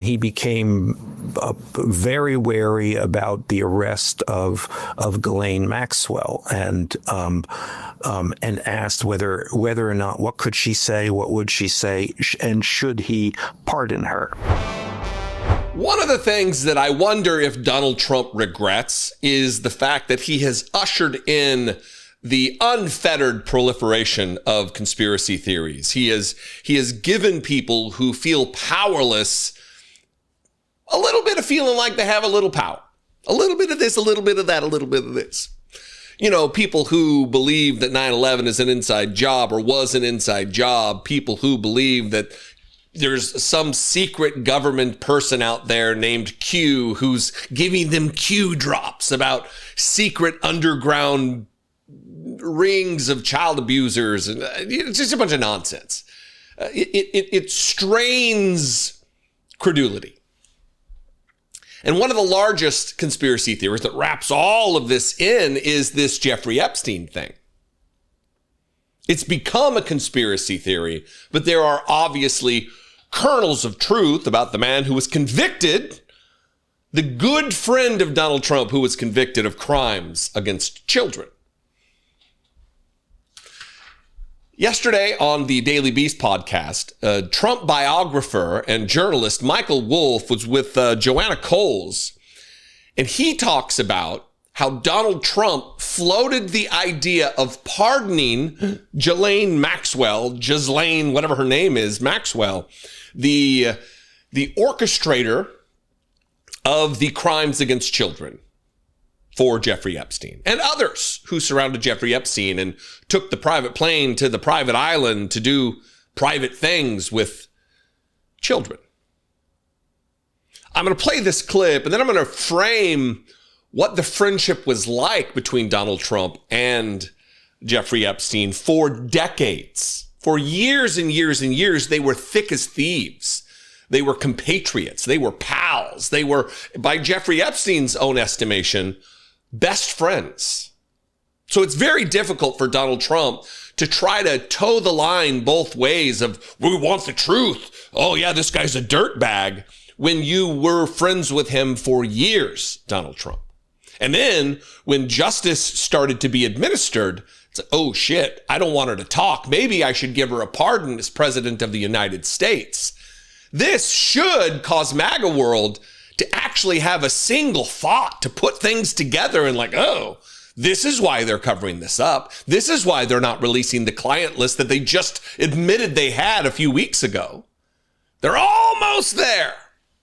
He became very wary about the arrest of GHISLAINE Maxwell, and asked whether or not, what could she say, what would she say, and should he pardon her? One of the things that I wonder if Donald Trump regrets is the fact that he has ushered in the unfettered proliferation of conspiracy theories. He has given people who feel powerless a little bit of feeling like they have a little power. A little bit of this, a little bit of that, a little bit of this. You know, people who believe that 9/11 is an inside job or was an inside job. People who believe that there's some secret government person out there named Q who's giving them Q drops about secret underground rings of child abusers. And it's just a bunch of nonsense. It strains credulity. And one of the largest conspiracy theories that wraps all of this in is this Jeffrey Epstein thing. It's become a conspiracy theory, but there are obviously kernels of truth about the man who was convicted, the good friend of Donald Trump who was convicted of crimes against children. Yesterday on the Daily Beast podcast, Trump biographer and journalist Michael Wolff was with Joanna Coles, and he talks about how Donald Trump floated the idea of pardoning Ghislaine Maxwell, Ghislaine, whatever her name is, Maxwell, the orchestrator of the crimes against children for Jeffrey Epstein and others who surrounded Jeffrey Epstein and took the private plane to the private island to do private things with children. I'm going to play this clip and then I'm going to frame what the friendship was like between Donald Trump and Jeffrey Epstein for decades. For years and years and years, they were thick as thieves. They were compatriots. They were pals. They were, by Jeffrey Epstein's own estimation, best friends. So it's very difficult for Donald Trump to try to toe the line both ways of, we want the truth. Oh yeah, this guy's a dirtbag, when you were friends with him for years, Donald Trump. And then when justice started to be administered, it's like, oh shit, I don't want her to talk. Maybe I should give her a pardon as president of the United States. This should cause MAGA world to actually have a single thought, to put things together and like, oh, this is why they're covering this up. This is why they're not releasing the client list that they just admitted they had a few weeks ago. They're almost there,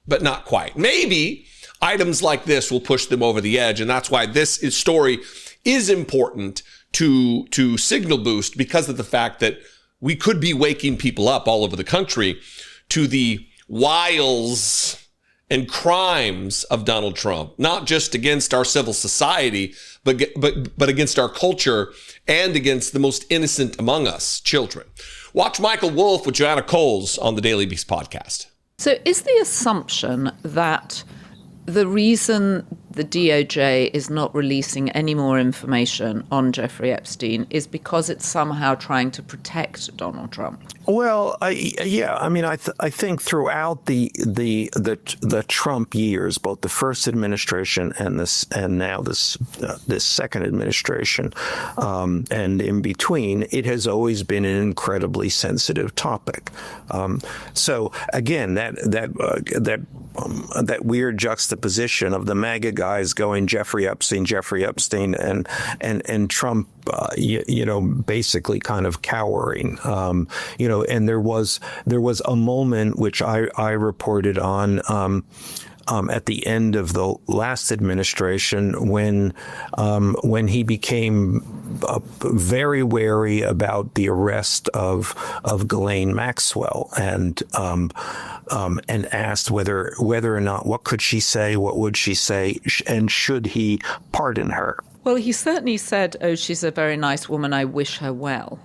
but not quite. Maybe items like this will push them over the edge. And that's why this story is important to signal boost, because of the fact that we could be waking people up all over the country to the wiles and crimes of Donald Trump, not just against our civil society, but against our culture and against the most innocent among us, children. Watch Michael Wolff with Joanna Coles on the Daily Beast podcast. So is the assumption that the reason the DOJ is not releasing any more information on Jeffrey Epstein is because it's somehow trying to protect Donald Trump? Well, I think throughout the Trump years, both the first administration and now this second administration, and in between, it has always been an incredibly sensitive topic. So again, that weird juxtaposition of the MAGA guys going Jeffrey Epstein, and Trump, basically kind of cowering, and there was a moment which I reported on at the end of the last administration when he became very wary about the arrest of Ghislaine Maxwell, and asked whether or not, what could she say, what would she say, and should he pardon her? Well, he certainly said, oh, she's a very nice woman, I wish her well,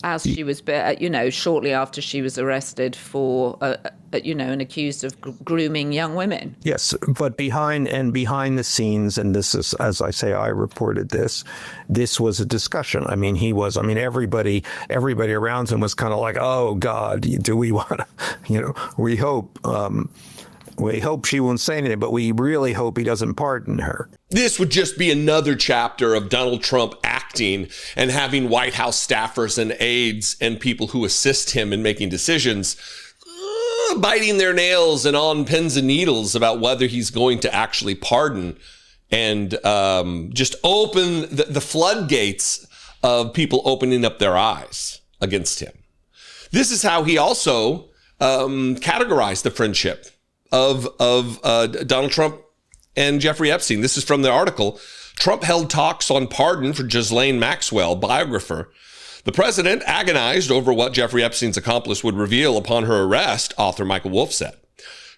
as she was, shortly after she was arrested for, and accused of grooming young women. Yes, but behind the scenes, and this is, as I say, I reported this was a discussion. Everybody around him was kind of like, oh God, do we want to, we hope We hope she won't say anything, but we really hope he doesn't pardon her. This would just be another chapter of Donald Trump acting and having White House staffers and aides and people who assist him in making decisions biting their nails and on pins and needles about whether he's going to actually pardon and just open the floodgates of people opening up their eyes against him. This is how he also categorized the friendship of Donald Trump and Jeffrey Epstein. This is from the article. Trump held talks on pardon for Ghislaine Maxwell, biographer. The president agonized over what Jeffrey Epstein's accomplice would reveal upon her arrest, author Michael Wolff said.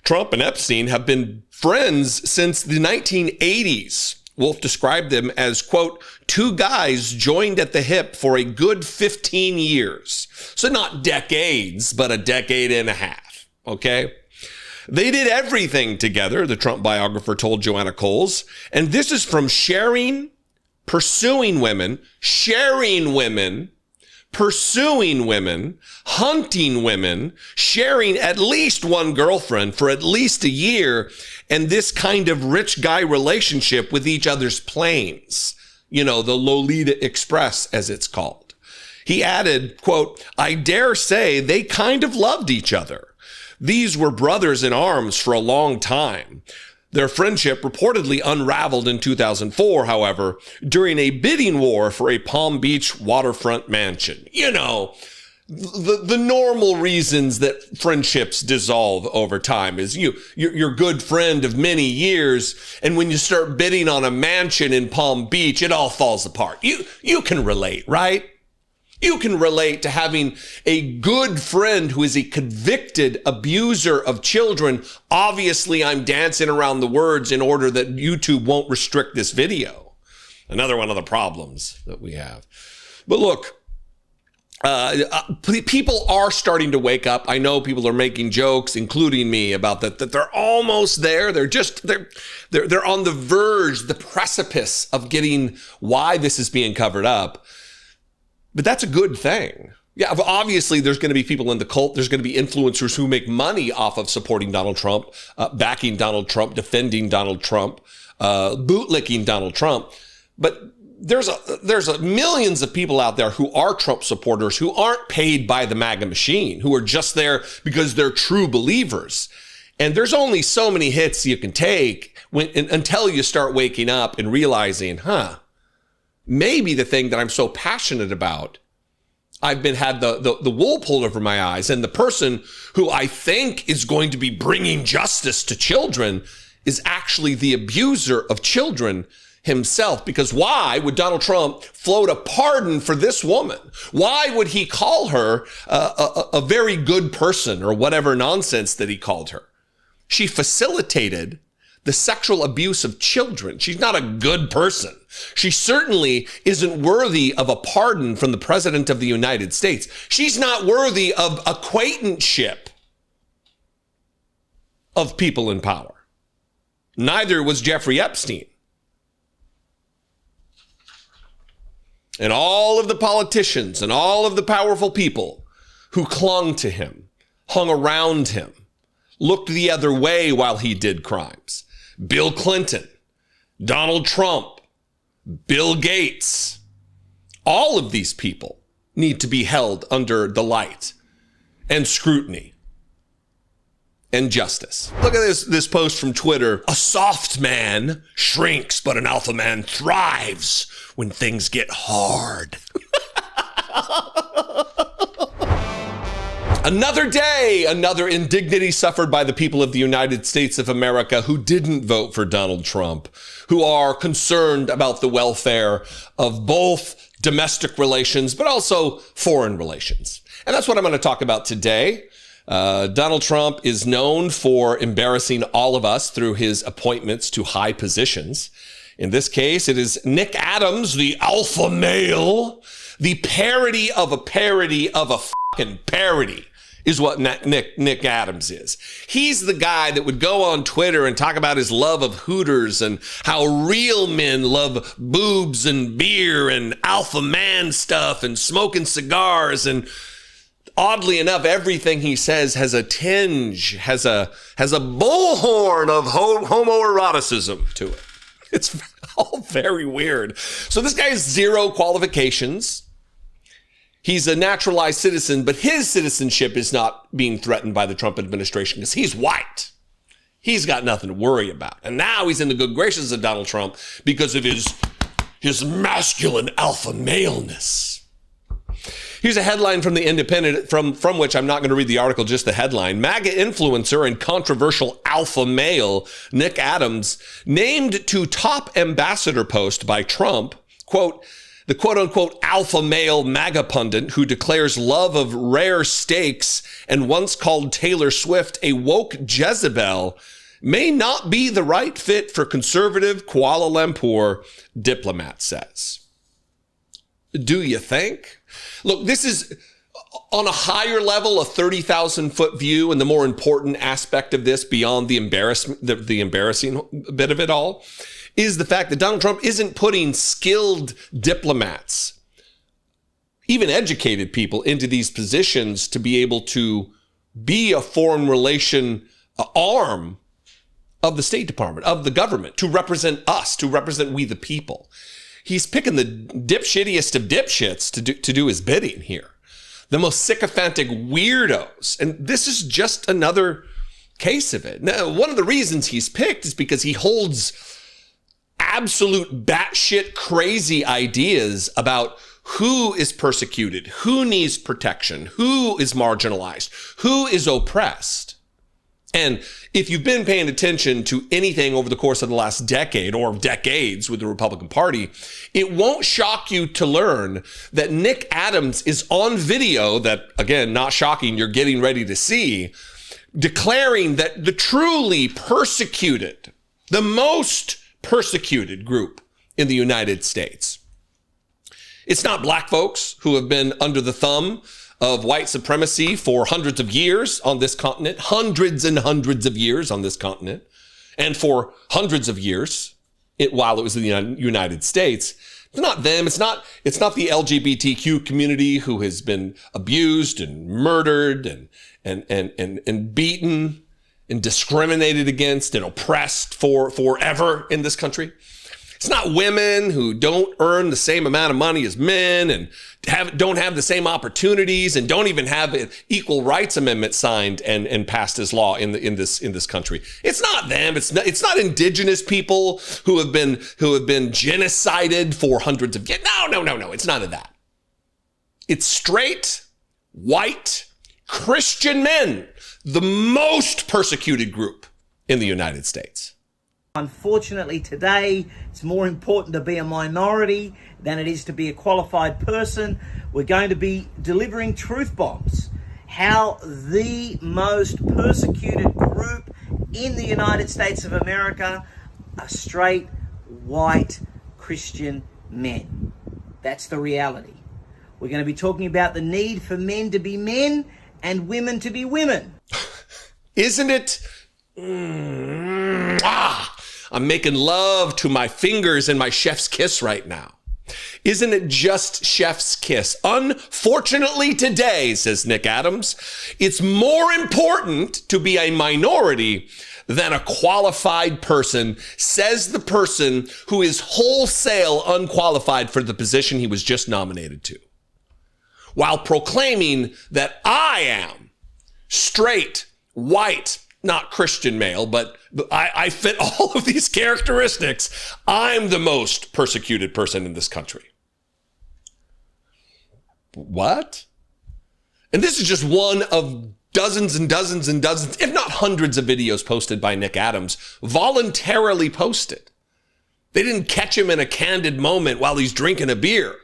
Trump and Epstein have been friends since the 1980s. Wolff described them as, quote, two guys joined at the hip for a good 15 years. So not decades, but a decade and a half, okay? They did everything together, the Trump biographer told Joanna Coles. And this is from pursuing women, hunting women, sharing at least one girlfriend for at least a year, and this kind of rich guy relationship with each other's planes. You know, the Lolita Express, as it's called. He added, quote, I dare say they kind of loved each other. These were brothers in arms for a long time. Their friendship reportedly unraveled in 2004, however, during a bidding war for a Palm Beach waterfront mansion. You know, the normal reasons that friendships dissolve over time is you're good friend of many years, and when you start bidding on a mansion in Palm Beach, it all falls apart. You can relate, right? You can relate to having a good friend who is a convicted abuser of children. Obviously, I'm dancing around the words in order that YouTube won't restrict this video. Another one of the problems that we have. But look, people are starting to wake up. I know people are making jokes, including me, about that they're almost there. They're on the verge, the precipice of getting why this is being covered up. But that's a good thing. Yeah, obviously there's going to be people in the cult. There's going to be influencers who make money off of supporting Donald Trump, backing Donald Trump, defending Donald Trump, bootlicking Donald Trump. But there's millions of people out there who are Trump supporters who aren't paid by the MAGA machine, who are just there because they're true believers. And there's only so many hits you can take until you start waking up and realizing, maybe the thing that I'm so passionate about, I've had the wool pulled over my eyes, and the person who I think is going to be bringing justice to children is actually the abuser of children himself. Because why would Donald Trump float a pardon for this woman? Why would he call her a very good person, or whatever nonsense that he called her? She facilitated the sexual abuse of children. She's not a good person. She certainly isn't worthy of a pardon from the President of the United States. She's not worthy of acquaintanceship of people in power. Neither was Jeffrey Epstein. And all of the politicians and all of the powerful people who clung to him, hung around him, looked the other way while he did crimes. Bill Clinton, Donald Trump, Bill Gates, all of these people need to be held under the light and scrutiny and justice. Look at this post from Twitter. A soft man shrinks, but an alpha man thrives when things get hard. Another day, another indignity suffered by the people of the United States of America who didn't vote for Donald Trump, who are concerned about the welfare of both domestic relations, but also foreign relations. And that's what I'm going to talk about today. Donald Trump is known for embarrassing all of us through his appointments to high positions. In this case, it is Nick Adams, the alpha male, the parody of a parody of a fucking parody, is what Nick Adams is. He's the guy that would go on Twitter and talk about his love of Hooters and how real men love boobs and beer and alpha man stuff and smoking cigars. And oddly enough, everything he says has a tinge, has a bullhorn of homoeroticism to it. It's all very weird. So this guy has 0 qualifications. He's a naturalized citizen, but his citizenship is not being threatened by the Trump administration because he's white. He's got nothing to worry about. And now he's in the good graces of Donald Trump because of his masculine alpha maleness. Here's a headline from The Independent, from which I'm not going to read the article, just the headline. MAGA influencer and controversial alpha male Nick Adams named to top ambassador post by Trump, quote, the quote-unquote alpha male MAGA pundit who declares love of rare steaks and once called Taylor Swift a woke Jezebel may not be the right fit for conservative Kuala Lumpur, diplomat says. Do you think? Look, this is on a higher level, a 30,000-foot view, and the more important aspect of this beyond the embarrassing bit of it all is the fact that Donald Trump isn't putting skilled diplomats, even educated people, into these positions to be able to be a foreign relation arm of the State Department, of the government, to represent us, to represent we the people. He's picking the dipshittiest of dipshits to do his bidding here. The most sycophantic weirdos. And this is just another case of it. Now, one of the reasons he's picked is because he holds absolute batshit crazy ideas about who is persecuted, who needs protection, who is marginalized, who is oppressed. And if you've been paying attention to anything over the course of the last decade or decades with the Republican Party, it won't shock you to learn that Nick Adams is on video that, again, not shocking, you're getting ready to see, declaring that the truly persecuted, the most persecuted group in the United States, it's not black folks who have been under the thumb of white supremacy for hundreds of years on this continent, hundreds and hundreds of years on this continent, and for hundreds of years while it was in the United States. It's not them. It's not the LGBTQ community who has been abused and murdered and beaten and discriminated against and oppressed forever in this country. It's not women who don't earn the same amount of money as men and don't have the same opportunities and don't even have an equal rights amendment signed and passed as law in this country. It's not them. It's not indigenous people who have been genocided for hundreds of years. No. It's none of that. It's straight, white, Christian men, the most persecuted group in the United States. Unfortunately, today, it's more important to be a minority than it is to be a qualified person. We're going to be delivering truth bombs. How the most persecuted group in the United States of America are straight, white, Christian men. That's the reality. We're going to be talking about the need for men to be men and women to be women. Isn't it? I'm making love to my fingers and my chef's kiss right now. Isn't it just chef's kiss? Unfortunately today, says Nick Adams, it's more important to be a minority than a qualified person, says the person who is wholesale unqualified for the position he was just nominated to, while proclaiming that I am straight, white, not Christian male, but I fit all of these characteristics. I'm the most persecuted person in this country. What? And this is just one of dozens and dozens and dozens, if not hundreds of videos posted by Nick Adams, voluntarily posted. They didn't catch him in a candid moment while he's drinking a beer.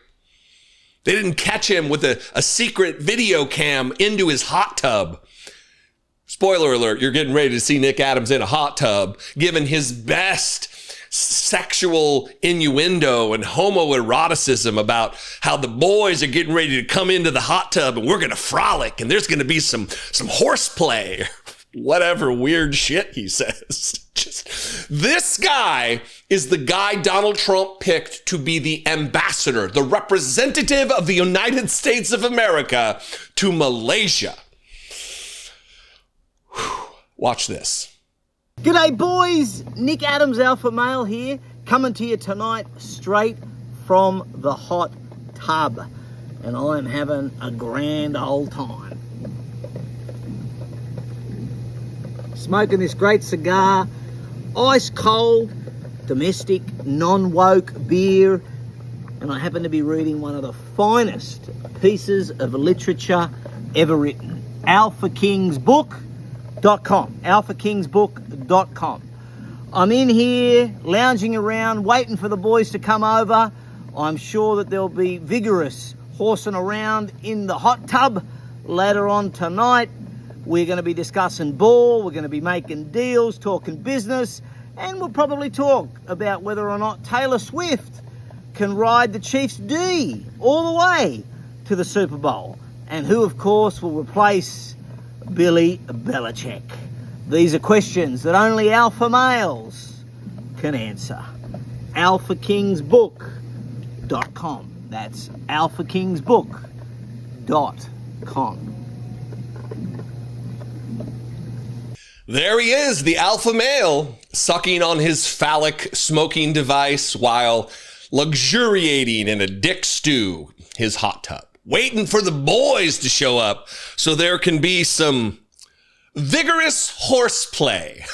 They didn't catch him with a secret video cam into his hot tub. Spoiler alert, you're getting ready to see Nick Adams in a hot tub, giving his best sexual innuendo and homoeroticism about how the boys are getting ready to come into the hot tub and we're going to frolic and there's going to be some horseplay, whatever weird shit he says. This guy is the guy Donald Trump picked to be the ambassador, the representative of the United States of America to Malaysia. Whew. Watch this. G'day boys, Nick Adams Alpha Male here, coming to you tonight straight from the hot tub. And I'm having a grand old time. Smoking this great cigar, ice cold, domestic, non-woke beer, and I happen to be reading one of the finest pieces of literature ever written. alphakingsbook.com, alphakingsbook.com. I'm in here, lounging around, waiting for the boys to come over. I'm sure that there'll be vigorous horsing around in the hot tub later on tonight. We're going to be discussing ball, we're going to be making deals, talking business, and we'll probably talk about whether or not Taylor Swift can ride the Chiefs D all the way to the Super Bowl, and who, of course, will replace Billy Belichick. These are questions that only alpha males can answer. alphakingsbook.com. That's alphakingsbook.com. There he is, the alpha male, sucking on his phallic smoking device while luxuriating in a dick stew, his hot tub, waiting for the boys to show up so there can be some vigorous horseplay.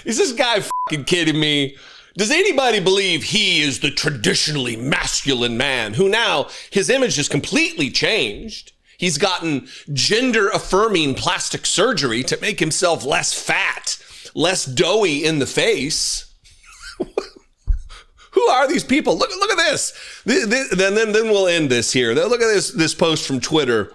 Is this guy fucking kidding me? Does anybody believe he is the traditionally masculine man who now his image has completely changed? He's gotten gender-affirming plastic surgery to make himself less fat, less doughy in the face. Who are these people? Look at this. Then we'll end this here. Look at this post from Twitter.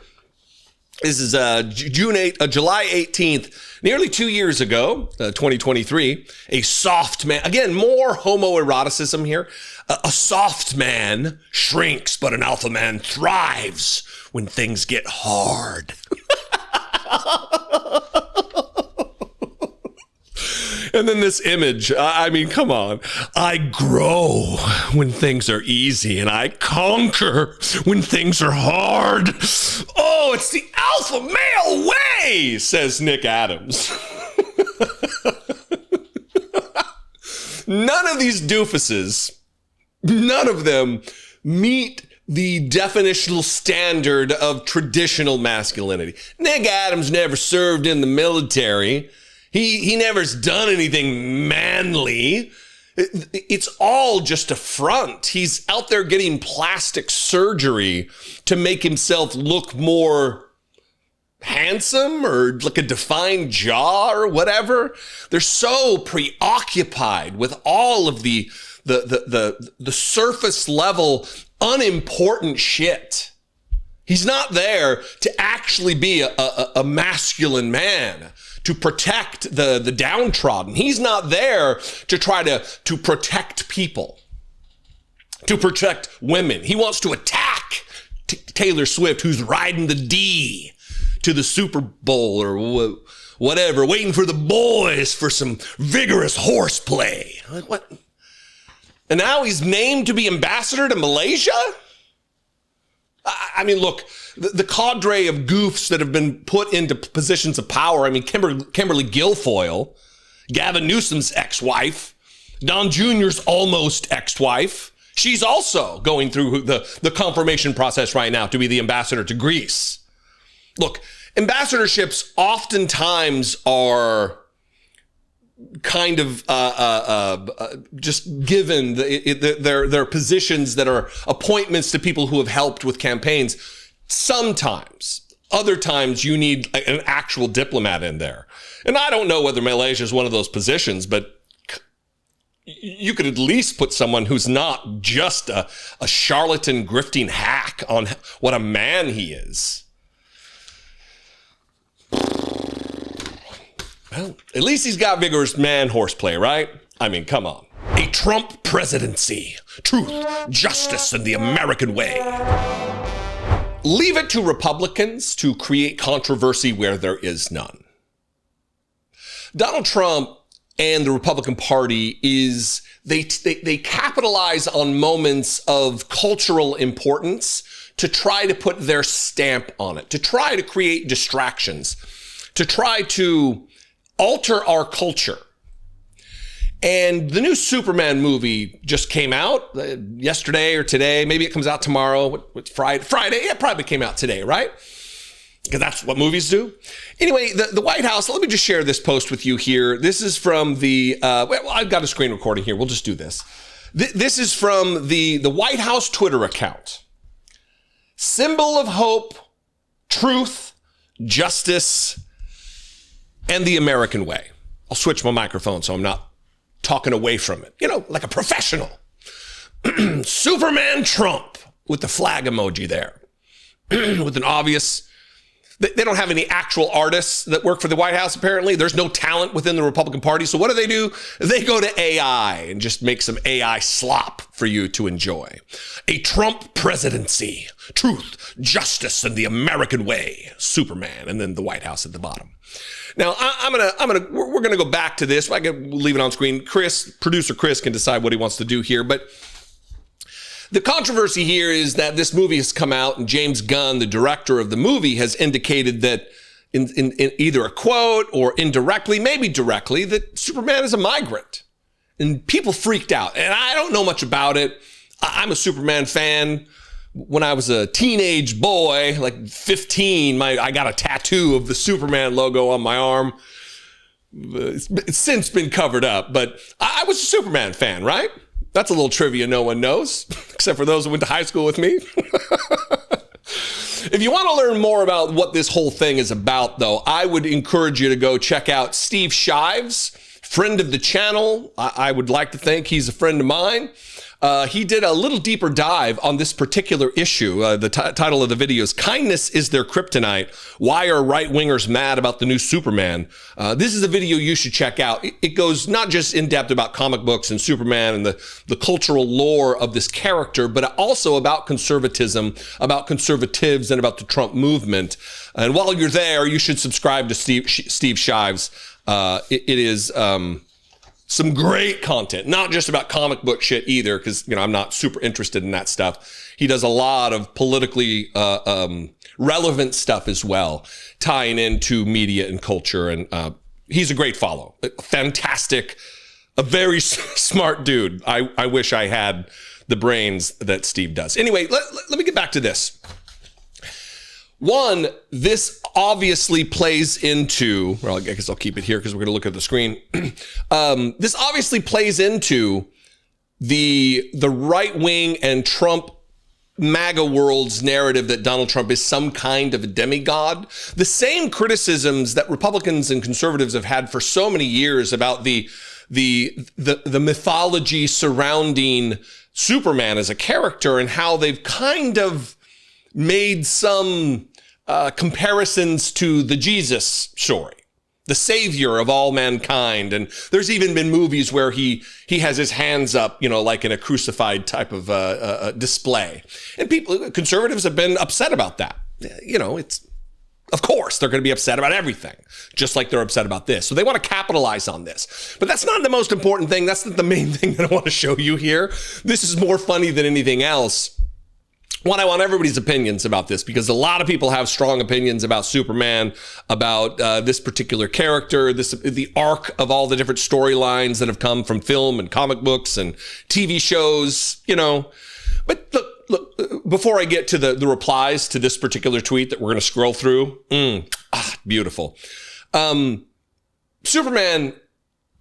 This is July 18th, nearly 2 years ago, 2023. A soft man, again, more homoeroticism here. A soft man shrinks, but an alpha man thrives when things get hard. And then this image, I mean, come on. I grow when things are easy and I conquer when things are hard. Oh, it's the alpha male way, says Nick Adams. None of these doofuses, none of them meet the definitional standard of traditional masculinity. Nick Adams never served in the military. He never's done anything manly. It's all just a front. He's out there getting plastic surgery to make himself look more handsome or like a defined jaw or whatever. They're so preoccupied with all of the surface level unimportant shit. He's not there to actually be a masculine man, to protect the downtrodden. He's not there to try to protect people, to protect women. He wants to attack Taylor Swift, who's riding the D to the Super Bowl or whatever, waiting for the boys for some vigorous horseplay. Like, what? And now he's named to be ambassador to Malaysia? I mean, look, the cadre of goofs that have been put into positions of power. I mean, Kimberly Guilfoyle, Gavin Newsom's ex-wife, Don Jr.'s almost ex-wife. She's also going through the confirmation process right now to be the ambassador to Greece. Look, ambassadorships oftentimes are kind of just given their positions that are appointments to people who have helped with campaigns. Sometimes, other times you need an actual diplomat in there. And I don't know whether Malaysia is one of those positions, but you could at least put someone who's not just a charlatan grifting hack on what a man he is. Well, at least he's got vigorous man horseplay, right? I mean, come on. A Trump presidency. Truth, justice, and the American way. leave it to Republicans to create controversy where there is none. Donald Trump and the Republican Party they capitalize on moments of cultural importance to try to put their stamp on it, to try to create distractions, to try to alter our culture. And the new Superman movie just came out yesterday or today. Maybe it comes out tomorrow. What's Friday? Friday. It probably came out today, right? Because that's what movies do. Anyway, the White House, let me just share this post with you here. This is from well, I've got a screen recording here. We'll just do this. This is from the White House Twitter account. Symbol of hope, truth, justice, and the American way. I'll switch my microphone so I'm not talking away from it. You know, like a professional. Superman Trump with the flag emoji there. With an obvious... They don't have any actual artists that work for the White House, apparently. There's no talent within the Republican Party. So what do? They go to AI and just make some AI slop for you to enjoy. A Trump presidency, truth, justice, and the American way, Superman, and then the White House at the bottom. Now, we're gonna go back to this. I can leave it on screen. Producer Chris can decide what he wants to do here, but the controversy here is that this movie has come out and James Gunn, the director of the movie, has indicated that in either a quote or indirectly, maybe directly, that Superman is a migrant. And people freaked out. And I don't know much about it. I'm a Superman fan. When I was a teenage boy, like 15, I got a tattoo of the Superman logo on my arm. It's since been covered up, but I was a Superman fan, right? That's a little trivia no one knows, except for those who went to high school with me. If you want to learn more about what this whole thing is about, though, I would encourage you to go check out Steve Shives, friend of the channel. I would like to think he's a friend of mine. He did a little deeper dive on this particular issue. The title of the video is Kindness is Their Kryptonite. Why are right-wingers mad about the new Superman? This is a video you should check out. It goes not just in depth about comic books and Superman and the cultural lore of this character, but also about conservatism, about conservatives, and about the Trump movement. And while you're there, you should subscribe to Steve Shives. It is... some great content, not just about comic book shit either, because, I'm not super interested in that stuff. He does a lot of politically relevant stuff as well, tying into media and culture. And he's a great follow. Fantastic, a very smart dude. I wish I had the brains that Steve does. Anyway, let me get back to this. One, this obviously plays into, well, I guess I'll keep it here because we're going to look at the screen. This obviously plays into the right wing and Trump MAGA world's narrative that Donald Trump is some kind of a demigod. The same criticisms that Republicans and conservatives have had for so many years about the mythology surrounding Superman as a character and how they've kind of made some comparisons to the Jesus story, the savior of all mankind. And there's even been movies where he has his hands up, like in a crucified type of display. And conservatives have been upset about that. It's, of course, they're going to be upset about everything, just like they're upset about this. So they want to capitalize on this. But that's not the most important thing. That's not the main thing that I want to show you here. This is more funny than anything else. One, I want everybody's opinions about this because a lot of people have strong opinions about Superman, about this particular character, the arc of all the different storylines that have come from film and comic books and TV shows, But look, before I get to the replies to this particular tweet that we're going to scroll through, beautiful. Superman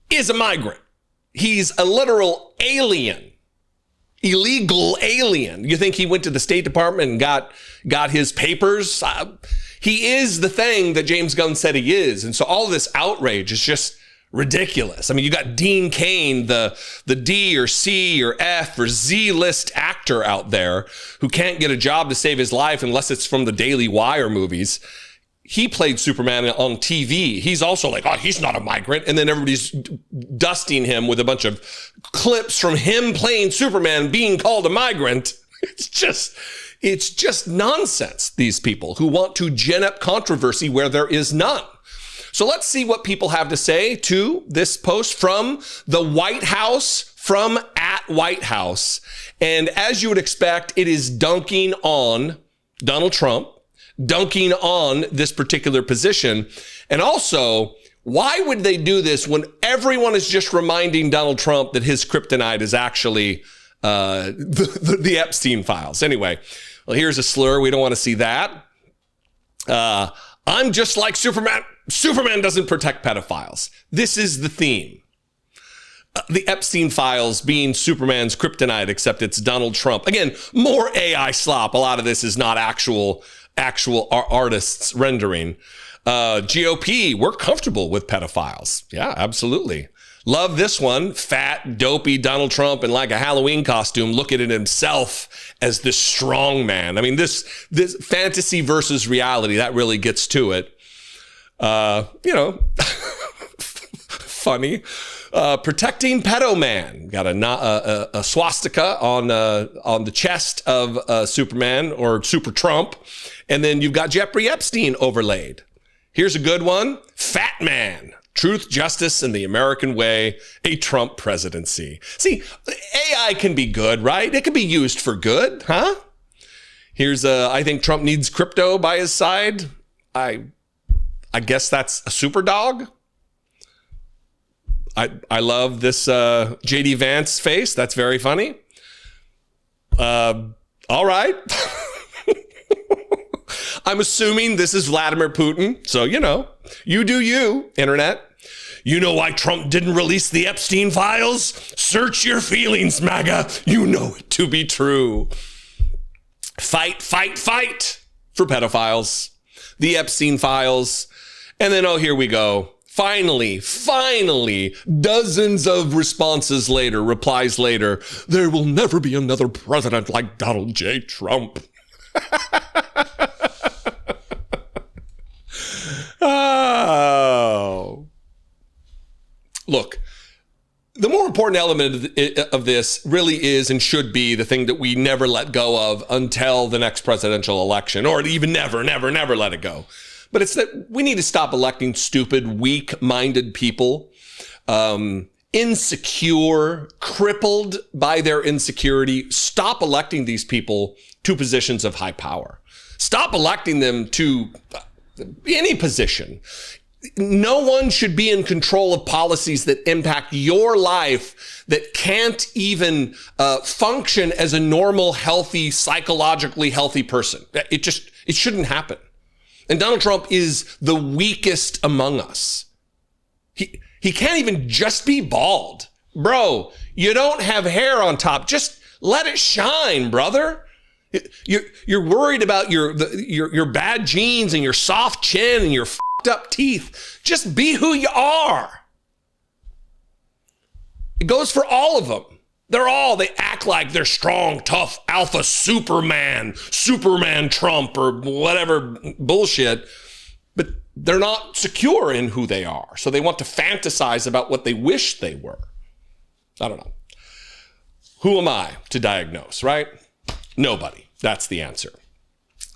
is a migrant. He's a literal alien. Illegal alien. You think he went to the State Department and got his papers? He is the thing that James Gunn said he is. And so all of this outrage is just ridiculous. I mean, you got Dean Cain, the D or C or F or Z list actor out there who can't get a job to save his life unless it's from the Daily Wire movies. He played Superman on TV. He's also like, oh, he's not a migrant. And then everybody's dusting him with a bunch of clips from him playing Superman being called a migrant. It's It's just nonsense, these people who want to gin up controversy where there is none. So let's see what people have to say to this post from the White House, from @White-House. And as you would expect, it is dunking on Donald Trump, dunking on this particular position. And also, why would they do this when everyone is just reminding Donald Trump that his kryptonite is actually the Epstein files? Anyway, well, here's a slur. We don't want to see that. I'm just like Superman. Superman doesn't protect pedophiles. This is the theme. The Epstein files being Superman's kryptonite, except it's Donald Trump. Again, more AI slop. A lot of this is not actual artists rendering. GOP, we're comfortable with pedophiles. Yeah, absolutely. Love this one. Fat, dopey Donald Trump in like a Halloween costume looking at himself as the strong man. I mean, this fantasy versus reality, that really gets to it. Funny. Protecting pedo man. Got a swastika on the chest of Superman or Super Trump. And then you've got Jeffrey Epstein overlaid. Here's a good one. Fat man. Truth, justice, and the American way. A Trump presidency. See, AI can be good, right? It can be used for good, huh? Here's I think Trump needs crypto by his side. I guess that's a super dog. I love this JD Vance face. That's very funny. All right. I'm assuming this is Vladimir Putin. So, you do you, internet. You know why Trump didn't release the Epstein files? Search your feelings, MAGA. You know it to be true. Fight, fight, fight for pedophiles. The Epstein files. And then, here we go. Finally, dozens of responses later, replies later, there will never be another president like Donald J. Trump. Oh. Look, the more important element of this really is and should be the thing that we never let go of until the next presidential election, or even never let it go. But it's that we need to stop electing stupid, weak-minded people, insecure, crippled by their insecurity. Stop electing these people to positions of high power. Stop electing them to any position. No one should be in control of policies that impact your life, that can't even function as a normal, healthy, psychologically healthy person. It shouldn't happen. And Donald Trump is the weakest among us. He can't even just be bald. Bro, you don't have hair on top. Just let it shine, brother. You're worried about your bad genes and your soft chin and your fucked up teeth. Just be who you are. It goes for all of them. They act like they're strong, tough, alpha Superman Trump or whatever bullshit, but they're not secure in who they are. So they want to fantasize about what they wish they were. I don't know. Who am I to diagnose, right? Nobody. That's the answer.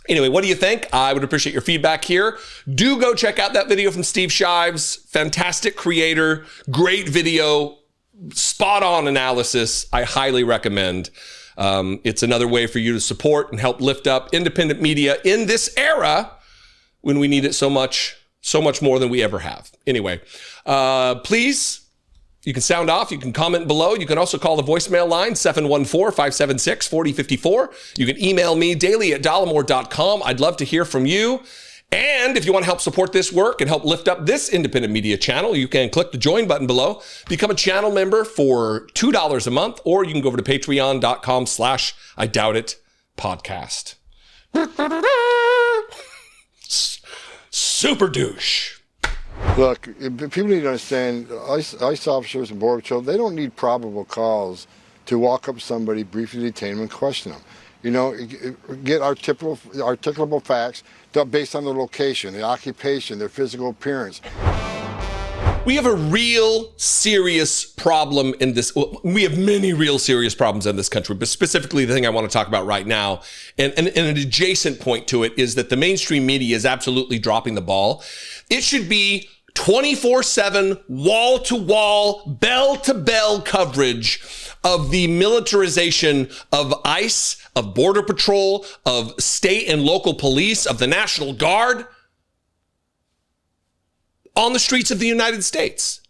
Anyway, what do you think? I would appreciate your feedback here. Do go check out that video from Steve Shives. Fantastic creator, great video, spot on analysis. I highly recommend. It's another way for you to support and help lift up independent media in this era when we need it so much more than we ever have. Anyway, please, you can sound off. You can comment below. You can also call the voicemail line, 714-576-4054. You can email me daily@dollemore.com. I'd love to hear from you. And if you want to help support this work and help lift up this independent media channel, you can click the join button below, become a channel member for $2 a month, or you can go over to patreon.com/IDoubtIt podcast. Super douche. Look, people need to understand, ICE officers and Border Patrol, they don't need probable cause to walk up to somebody, briefly detain them, and question them. Get articulable facts based on their location, their occupation, their physical appearance. We have a real serious problem in this. Well, we have many real serious problems in this country, but specifically the thing I want to talk about right now, and an adjacent point to it, is that the mainstream media is absolutely dropping the ball. It should be 24/7, wall-to-wall, bell-to-bell coverage of the militarization of ICE, of Border Patrol, of state and local police, of the National Guard on the streets of the United States.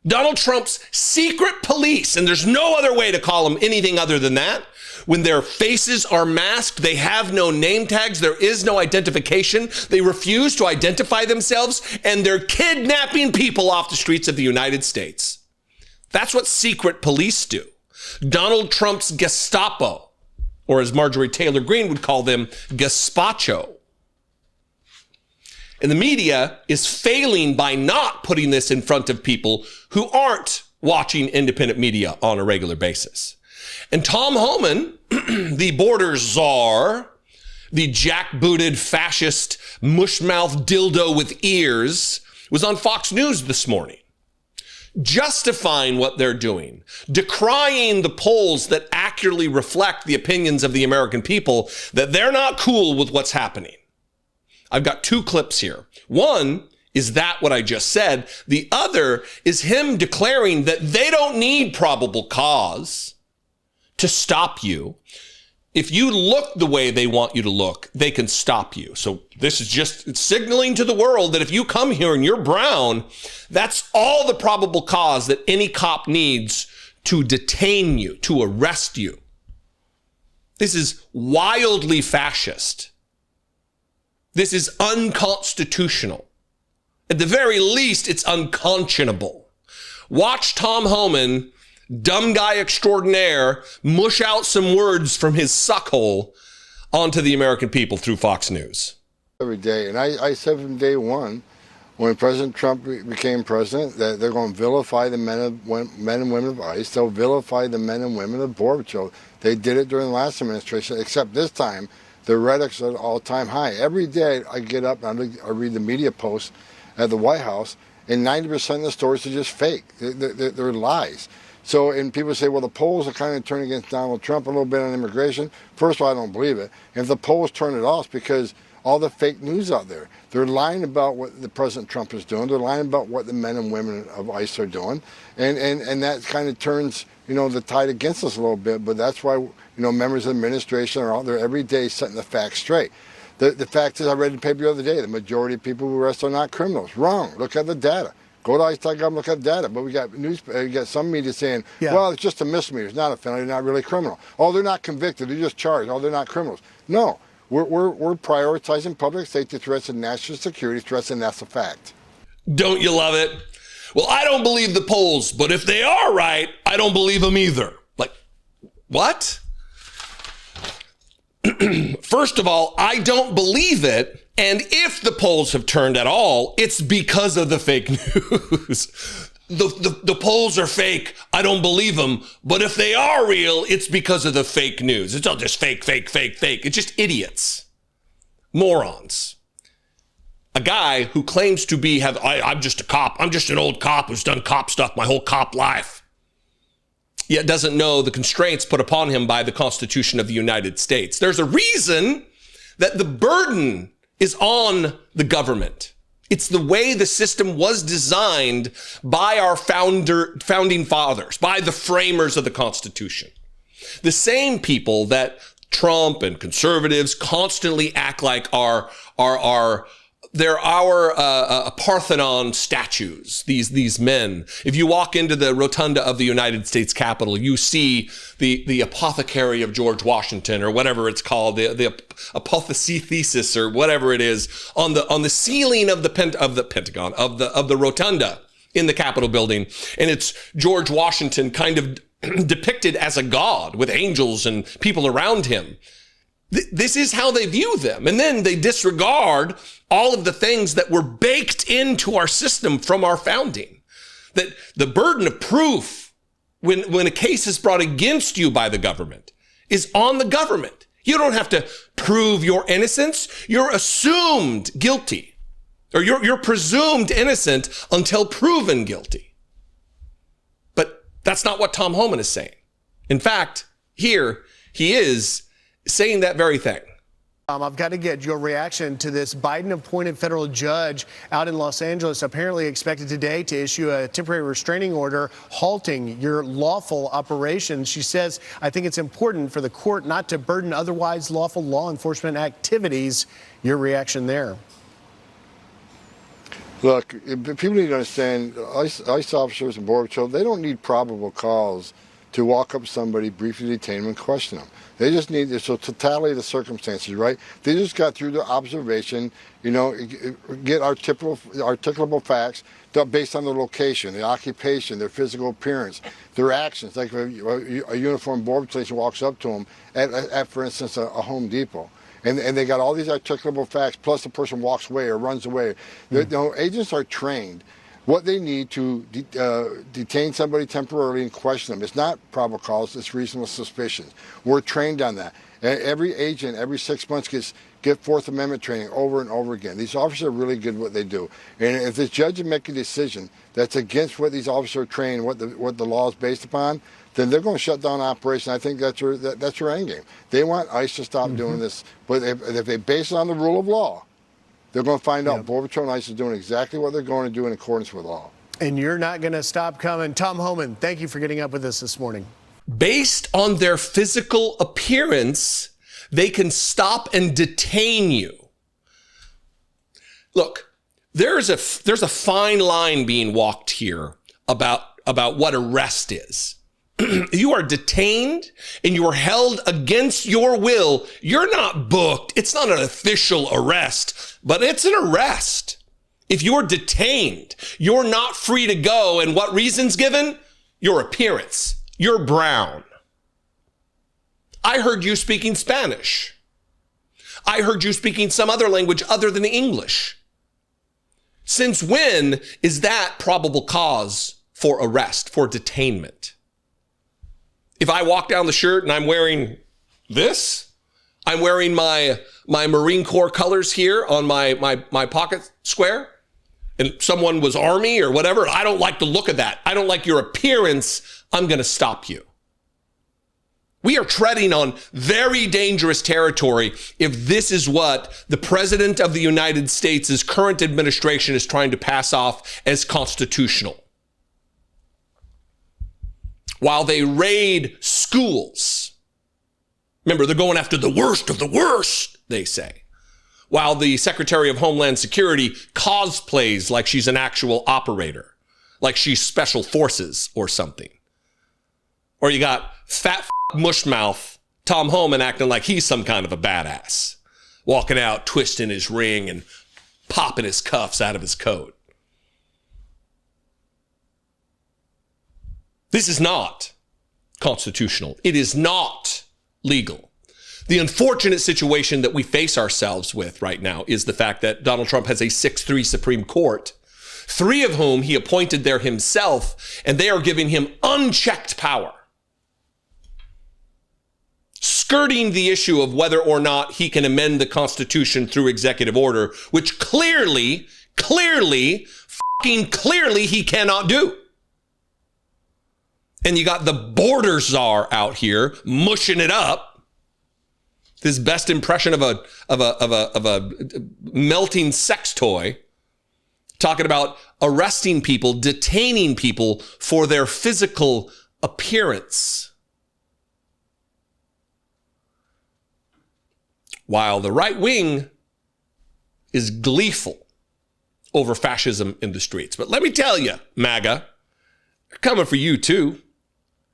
Donald Trump's secret police, and there's no other way to call them anything other than that. When their faces are masked, they have no name tags, there is no identification, they refuse to identify themselves, and they're kidnapping people off the streets of the United States. That's what secret police do. Donald Trump's Gestapo, or as Marjorie Taylor Greene would call them, gazpacho. And the media is failing by not putting this in front of people who aren't watching independent media on a regular basis. And Tom Homan, the border czar, the jackbooted fascist mushmouth dildo with ears, was on Fox News this morning, justifying what they're doing, decrying the polls that accurately reflect the opinions of the American people, that they're not cool with what's happening. I've got two clips here. One is that what I just said. The other is him declaring that they don't need probable cause to stop you. If you look the way they want you to look, they can stop you. So this is just signaling to the world that if you come here and you're brown, that's all the probable cause that any cop needs to detain you, to arrest you. This is wildly fascist. This is unconstitutional. At the very least, it's unconscionable. Watch Tom Homan, dumb guy extraordinaire, mush out some words from his suckhole onto the American people through Fox News. Every day, and I said from day one, when President Trump became president, that they're going to vilify the men and women of ICE. They'll vilify the men and women of Border Patrol. They did it during the last administration, except this time, the rhetoric's at an all-time high. Every day I get up and I read the media posts at the White House, and 90% of the stories are just fake. They're lies. So, and people say, well, the polls are kind of turning against Donald Trump a little bit on immigration. First of all, I don't believe it. And if the polls turn it off, because all the fake news out there, they're lying about what the President Trump is doing. They're lying about what the men and women of ICE are doing. And that kind of turns, the tide against us a little bit. But that's why, members of the administration are out there every day setting the facts straight. The fact is, I read in the paper the other day, the majority of people who arrest are not criminals. Wrong. Look at the data. Go to ICE.gov, look at the data. But we got some media saying, well, it's just a misdemeanor. It's not a felony. They're not really criminal. Oh, they're not convicted. They're just charged. Oh, they're not criminals. No. We're prioritizing public safety threats and national security threats, and that's a fact. Don't you love it? Well, I don't believe the polls, but if they are right, I don't believe them either. Like, what? First of all, I don't believe it. And if the polls have turned at all, it's because of the fake news. The polls are fake. I don't believe them. But if they are real, it's because of the fake news. It's all just fake, fake, fake, fake. It's just idiots. Morons. A guy who claims to be, I'm just a cop. I'm just an old cop who's done cop stuff my whole cop life. Yet doesn't know the constraints put upon him by the Constitution of the United States. There's a reason that the burden is on the government. It's the way the system was designed by our founding fathers, by the framers of the Constitution. The same people that Trump and conservatives constantly act like they're our Parthenon statues, these men. If you walk into the rotunda of the United States Capitol, you see the apothecary of George Washington, or whatever it's called, the apotheosis, or whatever it is, on the ceiling of the Pentagon, of the rotunda in the Capitol building. And it's George Washington kind of depicted as a god with angels and people around him. This is how they view them. And then they disregard all of the things that were baked into our system from our founding. That the burden of proof when a case is brought against you by the government is on the government. You don't have to prove your innocence. You're assumed guilty. Or you're presumed innocent until proven guilty. But that's not what Tom Homan is saying. In fact, here he is saying that very thing. I've got to get your reaction to this Biden-appointed federal judge out in Los Angeles, apparently expected today to issue a temporary restraining order halting your lawful operations. She says, I think it's important for the court not to burden otherwise lawful law enforcement activities. Your reaction there? Look, people need to understand, ICE officers and Border Patrol, they don't need probable cause to walk up to somebody, briefly detain them, and question them. They just need, it's a totality of the circumstances, right? They just got through the observation, you know, get articulable facts based on their location, their occupation, their physical appearance, their actions. Like a uniformed Border Patrol agent walks up to them at for instance, a Home Depot. And they got all these articulable facts, plus the person walks away or runs away. You know, agents are trained. What they need to detain somebody temporarily and question them. It's not probable cause, it's reasonable suspicion. We're trained on that. Every agent, every 6 months, get Fourth Amendment training over and over again. These officers are really good at what they do. And if this judge would make a decision that's against what these officers are trained, what the law is based upon, then they're going to shut down operation. I think that's your end game. They want ICE to stop doing this. But if they base it on the rule of law, they're going to find out Border Patrol and ICE is doing exactly what they're going to do in accordance with law. And you're not going to stop coming. Tom Homan, thank you for getting up with us this morning. Based on their physical appearance, they can stop and detain you. Look, there's a fine line being walked here about what arrest is. You are detained and you are held against your will. You're not booked. It's not an official arrest, but it's an arrest. If you're detained, you're not free to go. And what reason's given? Your appearance. You're brown. I heard you speaking Spanish. I heard you speaking some other language other than English. Since when is that probable cause for arrest, for detainment? If I walk down the shirt and I'm wearing this, I'm wearing my Marine Corps colors here on my pocket square, and someone was Army or whatever, I don't like the look of that. I don't like your appearance. I'm going to stop you. We are treading on very dangerous territory if this is what the President of the United States' current administration is trying to pass off as constitutional. While they raid schools. Remember, they're going after the worst of the worst, they say. While the Secretary of Homeland Security cosplays like she's an actual operator, like she's special forces or something. Or you got fat mushmouth Tom Homan acting like he's some kind of a badass, walking out, twisting his ring and popping his cuffs out of his coat. This is not constitutional. It is not legal. The unfortunate situation that we face ourselves with right now is the fact that Donald Trump has a 6-3 Supreme Court, 3 of whom he appointed there himself, and they are giving him unchecked power, skirting the issue of whether or not he can amend the Constitution through executive order, which clearly he cannot do. And you got the border czar out here mushing it up. This best impression of a melting sex toy, talking about arresting people, detaining people for their physical appearance. While the right wing is gleeful over fascism in the streets. But let me tell you, MAGA, they're coming for you too.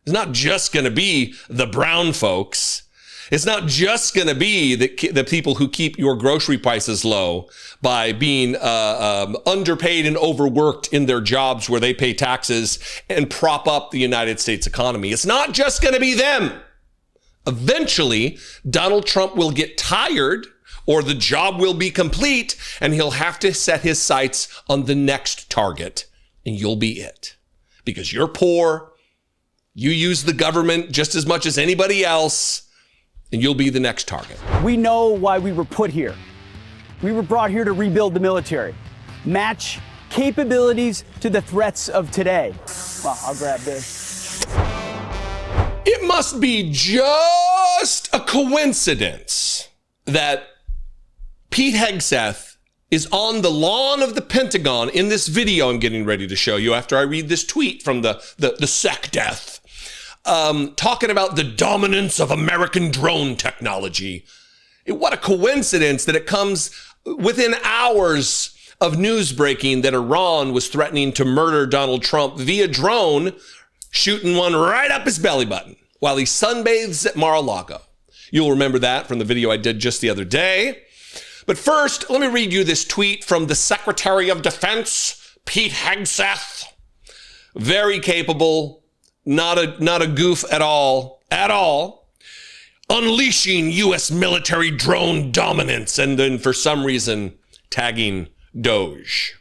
It's not just going to be the brown folks. It's not just going to be the people who keep your grocery prices low by being underpaid and overworked in their jobs where they pay taxes and prop up the United States economy. It's not just going to be them. Eventually, Donald Trump will get tired or the job will be complete and he'll have to set his sights on the next target and you'll be it. Because you're poor, you use the government just as much as anybody else, and you'll be the next target. We know why we were put here. We were brought here to rebuild the military. match capabilities to the threats of today. Well, I'll grab this. It must be just a coincidence that Pete Hegseth is on the lawn of the Pentagon in this video I'm getting ready to show you after I read this tweet from the SecDef, talking about the dominance of American drone technology. What a coincidence that it comes within hours of news breaking that Iran was threatening to murder Donald Trump via drone, shooting one right up his belly button while he sunbathes at Mar-a-Lago. You'll remember that from the video I did just the other day. But first, let me read you this tweet from the Secretary of Defense, Pete Hegseth. Very capable, not a goof at all. Unleashing U.S. military drone dominance, and then for some reason tagging Doge.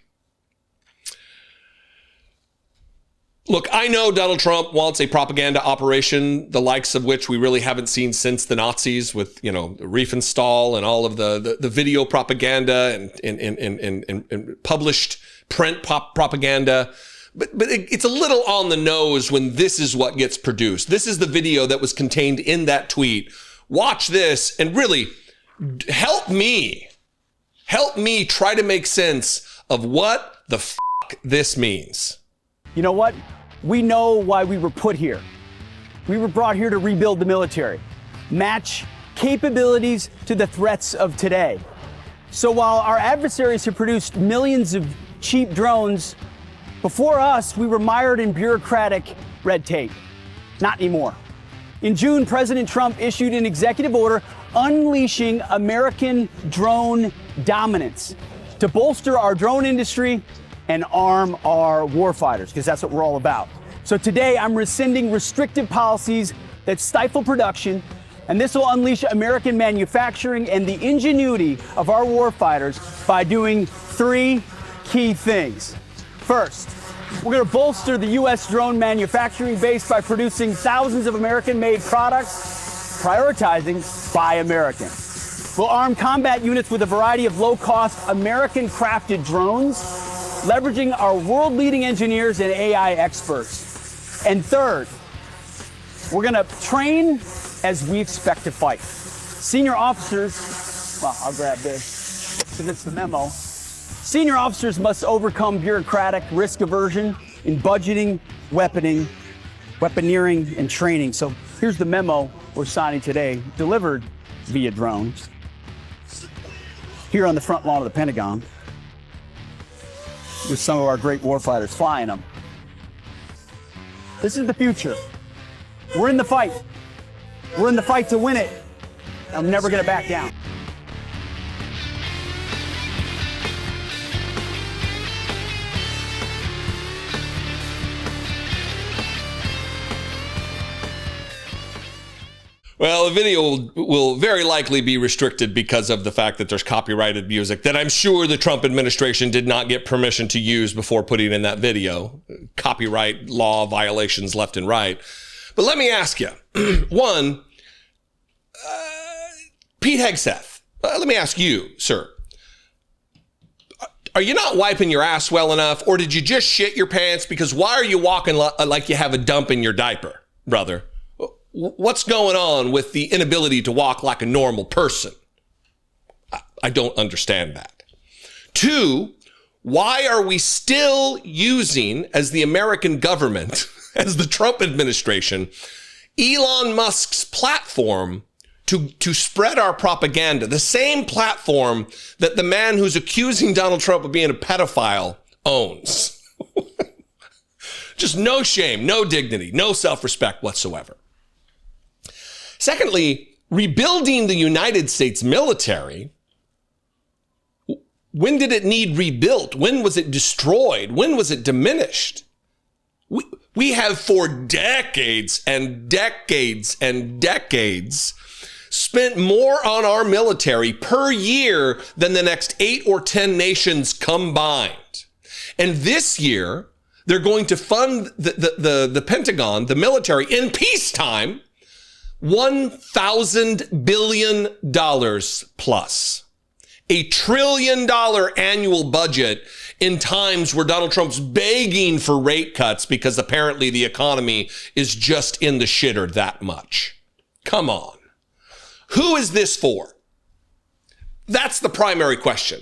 Look, I know Donald Trump wants a propaganda operation, the likes of which we really haven't seen since the Nazis with, Riefenstahl and all of the video propaganda and published print propaganda. But it's a little on the nose when this is what gets produced. This is the video that was contained in that tweet. Watch this and really help me try to make sense of what the fuck this means. You know what? We know why we were put here. We were brought here to rebuild the military, match capabilities to the threats of today. So while our adversaries have produced millions of cheap drones, before us, we were mired in bureaucratic red tape. Not anymore. In June, President Trump issued an executive order unleashing American drone dominance to bolster our drone industry and arm our warfighters, because that's what we're all about. So today, I'm rescinding restrictive policies that stifle production, and this will unleash American manufacturing and the ingenuity of our warfighters by doing three key things. First, we're going to bolster the U.S. drone manufacturing base by producing thousands of American-made products, prioritizing Buy American. We'll arm combat units with a variety of low-cost, American-crafted drones, leveraging our world-leading engineers and AI experts. And third, we're going to train as we expect to fight. Senior officers, well, I'll grab this because it's the memo. Senior officers must overcome bureaucratic risk aversion in budgeting, weaponeering, and training. So here's the memo we're signing today, delivered via drones here on the front lawn of the Pentagon, with some of our great warfighters flying them. This is the future. We're in the fight. We're in the fight to win it. I'm never going to back down. Well, the video will very likely be restricted because of the fact that there's copyrighted music that I'm sure the Trump administration did not get permission to use before putting in that video. Copyright law violations left and right. But let me ask you, one, Pete Hegseth, let me ask you, sir, are you not wiping your ass well enough, or did you just shit your pants? Because why are you walking like you have a dump in your diaper, brother? What's going on with the inability to walk like a normal person? I don't understand that. Two, why are we still using, as the American government, as the Trump administration, Elon Musk's platform to spread our propaganda, the same platform that the man who's accusing Donald Trump of being a pedophile owns? Just no shame, no dignity, no self-respect whatsoever. Secondly, rebuilding the United States military, when did it need rebuilt? When was it destroyed? When was it diminished? We have for decades and decades and decades spent more on our military per year than the next 8 or 10 nations combined. And this year, they're going to fund the Pentagon, the military, in peacetime, $1,000 billion plus. $1 trillion annual budget in times where Donald Trump's begging for rate cuts because apparently the economy is just in the shitter that much. Come on. Who is this for? That's the primary question.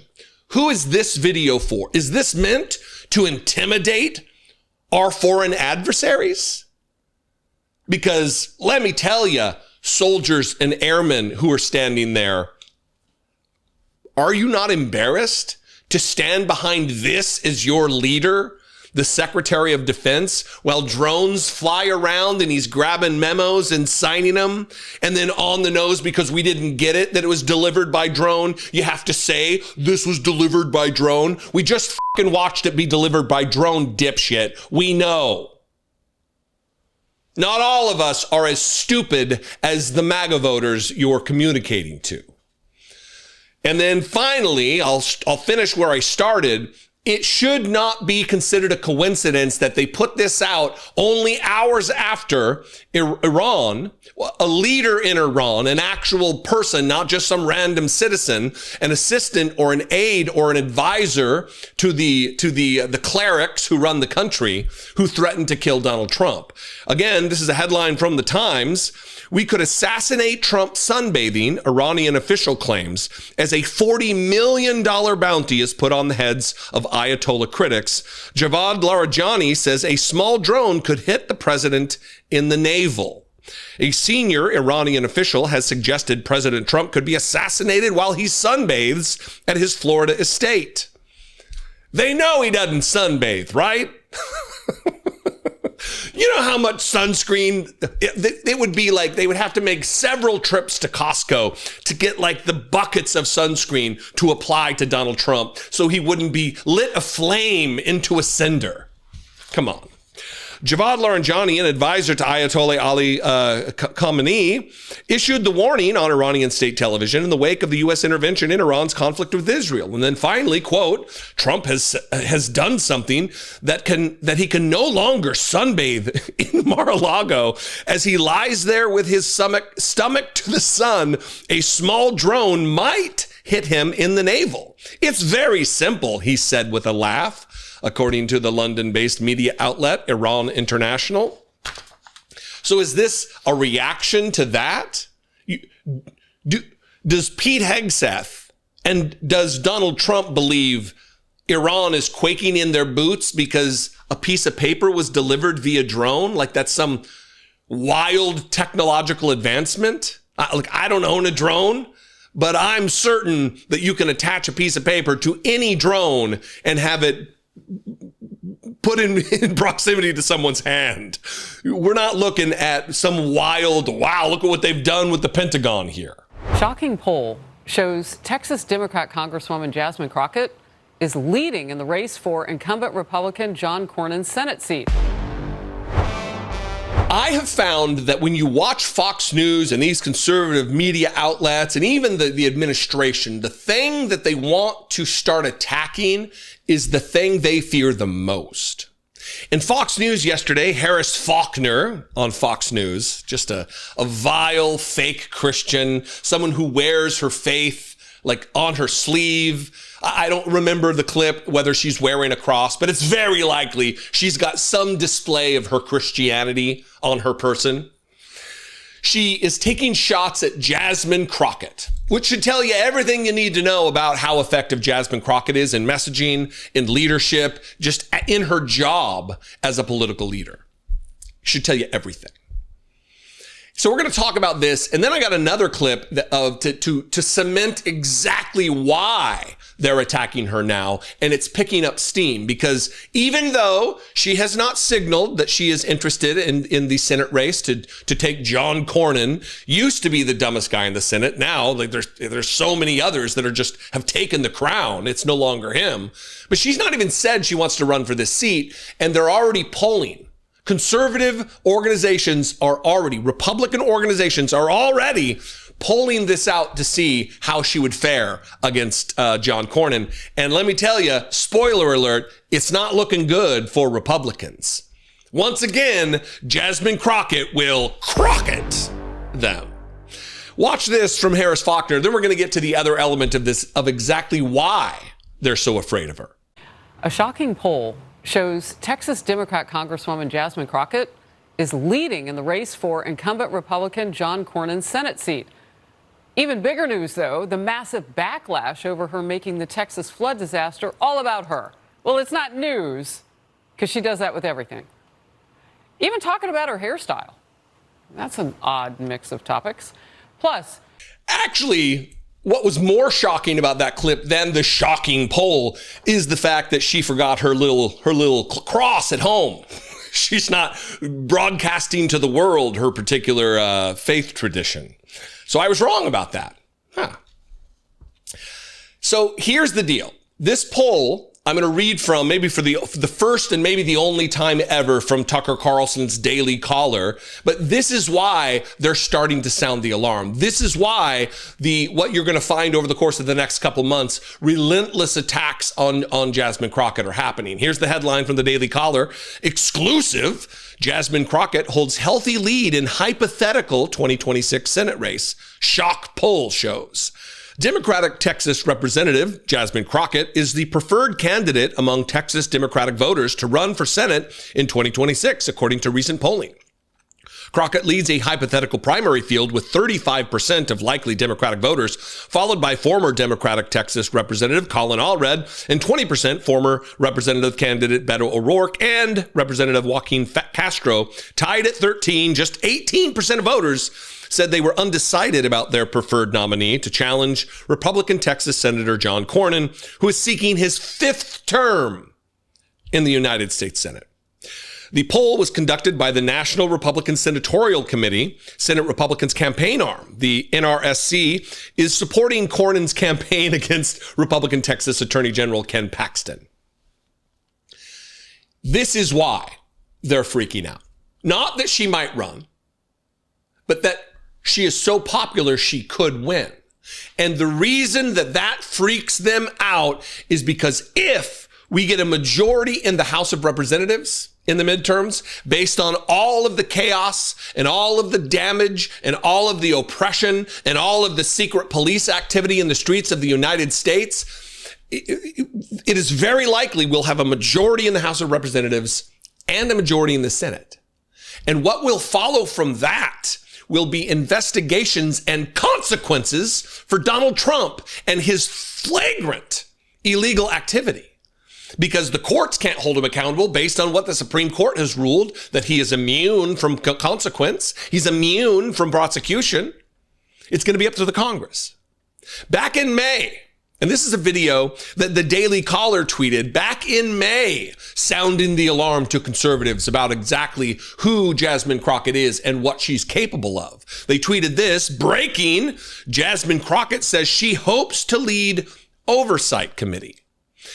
Who is this video for? Is this meant to intimidate our foreign adversaries? Because let me tell you, soldiers and airmen who are standing there, are you not embarrassed to stand behind this as your leader, the Secretary of Defense, while drones fly around and he's grabbing memos and signing them, and then on the nose, because we didn't get it, that it was delivered by drone, you have to say this was delivered by drone? We just fucking watched it be delivered by drone, dipshit. We know. Not all of us are as stupid as the MAGA voters you're communicating to. And then finally, I'll finish where I started. It should not be considered a coincidence that they put this out only hours after Iran, a leader in Iran, an actual person, not just some random citizen, an assistant or an aide or an advisor to the clerics who run the country, who threatened to kill Donald Trump. Again, this is a headline from the Times. We could assassinate Trump sunbathing, Iranian official claims, as a $40 million bounty is put on the heads of Ayatollah critics. Javad Larijani says a small drone could hit the president in the navel. A senior Iranian official has suggested President Trump could be assassinated while he sunbathes at his Florida estate. They know he doesn't sunbathe, right? You know how much sunscreen it would be like? They would have to make several trips to Costco to get like the buckets of sunscreen to apply to Donald Trump so he wouldn't be lit aflame into a cinder. Come on. Javad Larijani, an advisor to Ayatollah Ali Khamenei, issued the warning on Iranian state television in the wake of the U.S. intervention in Iran's conflict with Israel. And then finally, quote, Trump has done something that he can no longer sunbathe in Mar-a-Lago as he lies there with his stomach to the sun. A small drone might hit him in the navel. It's very simple, he said with a laugh, according to the London-based media outlet, Iran International. So is this a reaction to that? Does Pete Hegseth and does Donald Trump believe Iran is quaking in their boots because a piece of paper was delivered via drone? Like that's some wild technological advancement? Like I don't own a drone, but I'm certain that you can attach a piece of paper to any drone and have it put in proximity to someone's hand. We're not looking at some wild, wow, look at what they've done with the Pentagon here. Shocking poll shows Texas Democrat Congresswoman Jasmine Crockett is leading in the race for incumbent Republican John Cornyn's Senate seat. I have found that when you watch Fox News and these conservative media outlets and even the administration, the thing that they want to start attacking is the thing they fear the most. In Fox News yesterday, Harris Faulkner on Fox News, just a vile, fake Christian, someone who wears her faith like on her sleeve. I don't remember the clip, whether she's wearing a cross, but it's very likely she's got some display of her Christianity on her person. She is taking shots at Jasmine Crockett, which should tell you everything you need to know about how effective Jasmine Crockett is in messaging, in leadership, just in her job as a political leader. Should tell you everything. So we're going to talk about this, and then I got another clip to cement exactly why they're attacking her now, and it's picking up steam because even though she has not signaled that she is interested in the Senate race to take John Cornyn, used to be the dumbest guy in the Senate, now like there's so many others that are just have taken the crown. It's no longer him, but she's not even said she wants to run for this seat, and they're already polling. Conservative organizations Republican organizations are already polling this out to see how she would fare against John Cornyn. And let me tell you, spoiler alert, it's not looking good for Republicans. Once again, Jasmine Crockett will Crockett them. Watch this from Harris Faulkner. Then we're going to get to the other element of this, of exactly why they're so afraid of her. A shocking poll shows Texas Democrat Congresswoman Jasmine Crockett is leading in the race for incumbent Republican John Cornyn's Senate seat. Even bigger news, though, the massive backlash over her making the Texas flood disaster all about her. Well, it's not news, because she does that with everything. Even talking about her hairstyle. That's an odd mix of topics. Plus, actually, what was more shocking about that clip than the shocking poll is the fact that she forgot her little cross at home. She's not broadcasting to the world her particular faith tradition. So I was wrong about that. So here's the deal. This poll, I'm going to read from, maybe for the first and maybe the only time ever, from Tucker Carlson's Daily Caller. But this is why they're starting to sound the alarm. This is why what you're going to find over the course of the next couple months, relentless attacks on Jasmine Crockett are happening. Here's the headline from the Daily Caller. Exclusive: Jasmine Crockett holds healthy lead in hypothetical 2026 Senate race. Shock poll shows. Democratic Texas Representative Jasmine Crockett is the preferred candidate among Texas Democratic voters to run for Senate in 2026, according to recent polling. Crockett leads a hypothetical primary field with 35% of likely Democratic voters, followed by former Democratic Texas Representative Colin Allred and 20% former Representative candidate Beto O'Rourke and Representative Joaquin Castro, tied at 13. Just 18% of voters said they were undecided about their preferred nominee to challenge Republican Texas Senator John Cornyn, who is seeking his 5th term in the United States Senate. The poll was conducted by the National Republican Senatorial Committee, Senate Republicans' campaign arm. The NRSC is supporting Cornyn's campaign against Republican Texas Attorney General Ken Paxton. This is why they're freaking out. Not that she might run, but that she is so popular she could win. And the reason that freaks them out is because if we get a majority in the House of Representatives in the midterms, based on all of the chaos and all of the damage and all of the oppression and all of the secret police activity in the streets of the United States, it is very likely we'll have a majority in the House of Representatives and a majority in the Senate. And what will follow from that will be investigations and consequences for Donald Trump and his flagrant illegal activity. Because the courts can't hold him accountable based on what the Supreme Court has ruled, that he is immune from consequence. He's immune from prosecution. It's going to be up to the Congress. Back in May, and this is a video that the Daily Caller tweeted back in May, sounding the alarm to conservatives about exactly who Jasmine Crockett is and what she's capable of. They tweeted this: breaking, Jasmine Crockett says she hopes to lead Oversight Committee.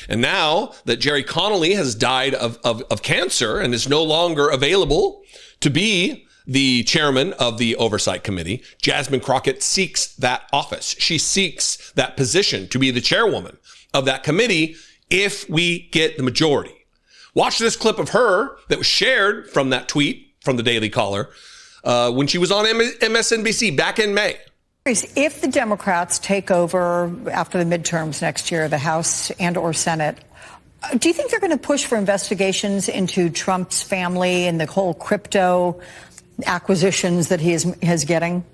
And now that Jerry Connolly has died of cancer and is no longer available to be the chairman of the Oversight Committee, Jasmine Crockett seeks that office. She seeks that position to be the chairwoman of that committee if we get the majority. Watch this clip of her that was shared from that tweet from the Daily Caller when she was on MSNBC back in May. If the Democrats take over after the midterms next year, the House and or Senate, do you think they're going to push for investigations into Trump's family and the whole crypto acquisitions that he is getting?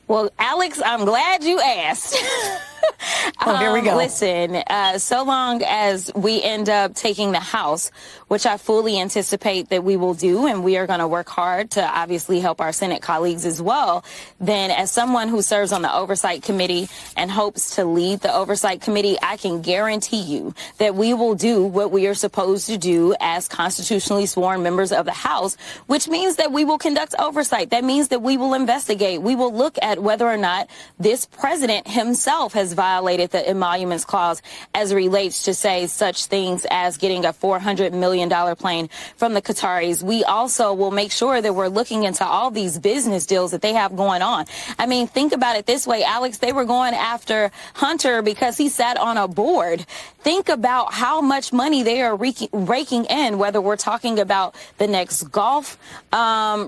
Well, Alex, I'm glad you asked. Oh, here we go. Listen, so long as we end up taking the House, which I fully anticipate that we will do, and we are going to work hard to obviously help our Senate colleagues as well, then as someone who serves on the Oversight Committee and hopes to lead the Oversight Committee, I can guarantee you that we will do what we are supposed to do as constitutionally sworn members of the House, which means that we will conduct oversight. That means that we will investigate. We will look at whether or not this president himself has violated the emoluments clause as it relates to, say, such things as getting a $400 million plane from the Qataris. We also will make sure that we're looking into all these business deals that they have going on. I mean, think about it this way, Alex. They were going after Hunter because he sat on a board. Think about how much money they are raking in, whether we're talking about the next golf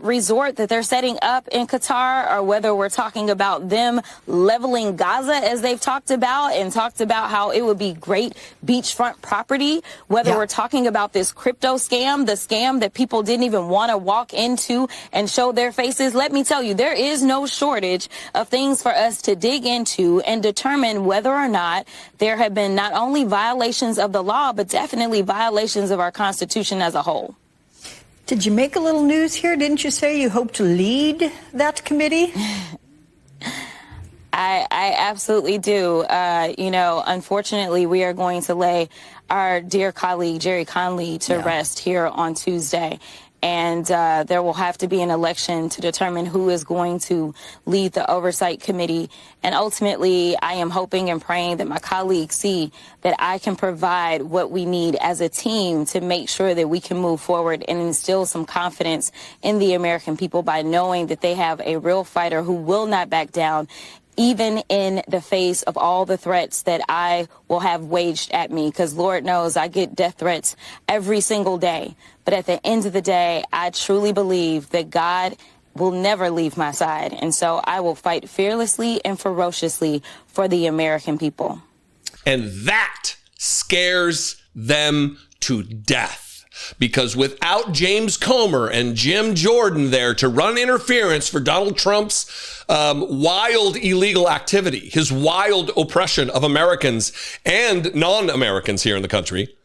resort that they're setting up in Qatar, or whether we're talking about them leveling Gaza, as they've talked talked about how it would be great beachfront property, whether we're talking about this crypto scam, the scam that people didn't even want to walk into and show their faces. Let me tell you, there is no shortage of things for us to dig into and determine whether or not there have been not only violations of the law, but definitely violations of our Constitution as a whole. Did you make a little news here? Didn't you say you hope to lead that committee? I absolutely do. Unfortunately, we are going to lay our dear colleague, Jerry Conley, to rest here on Tuesday. And there will have to be an election to determine who is going to lead the oversight committee. And ultimately, I am hoping and praying that my colleagues see that I can provide what we need as a team to make sure that we can move forward and instill some confidence in the American people by knowing that they have a real fighter who will not back down, even in the face of all the threats that I will have waged at me, because Lord knows I get death threats every single day. But at the end of the day, I truly believe that God will never leave my side. And so I will fight fearlessly and ferociously for the American people. And that scares them to death. Because without James Comer and Jim Jordan there to run interference for Donald Trump's wild illegal activity, his wild oppression of Americans and non-Americans here in the country,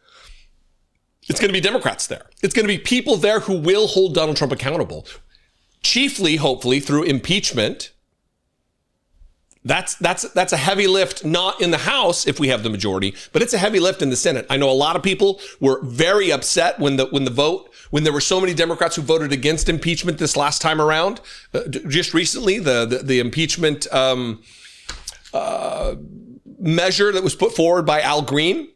it's going to be Democrats there. It's going to be people there who will hold Donald Trump accountable, chiefly, hopefully, through impeachment. That's a heavy lift, not in the House if we have the majority, but it's a heavy lift in the Senate. I know a lot of people were very upset when there were so many Democrats who voted against impeachment this last time around. Just recently, the impeachment measure that was put forward by Al Green.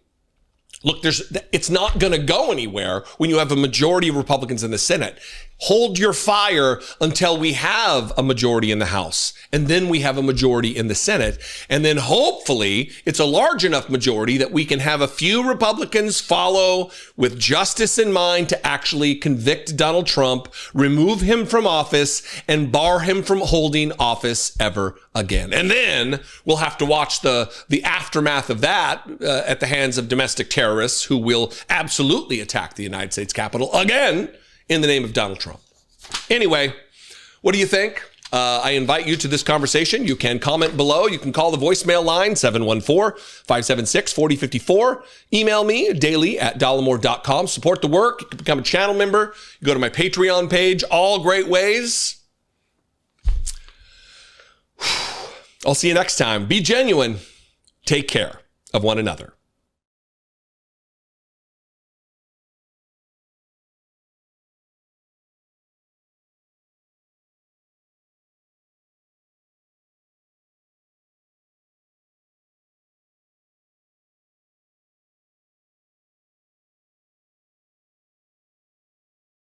Look, it's not going to go anywhere when you have a majority of Republicans in the Senate. Hold your fire until we have a majority in the House, and then we have a majority in the Senate. And then hopefully it's a large enough majority that we can have a few Republicans follow with justice in mind to actually convict Donald Trump, remove him from office, and bar him from holding office ever again. And then we'll have to watch the aftermath of that at the hands of domestic terrorists who will absolutely attack the United States Capitol again in the name of Donald Trump. Anyway, what do you think? I invite you to this conversation. You can comment below. You can call the voicemail line, 714-576-4054. Email me, daily@dollemore.com. Support the work. You can become a channel member. You go to my Patreon page. All great ways. I'll see you next time. Be genuine. Take care of one another.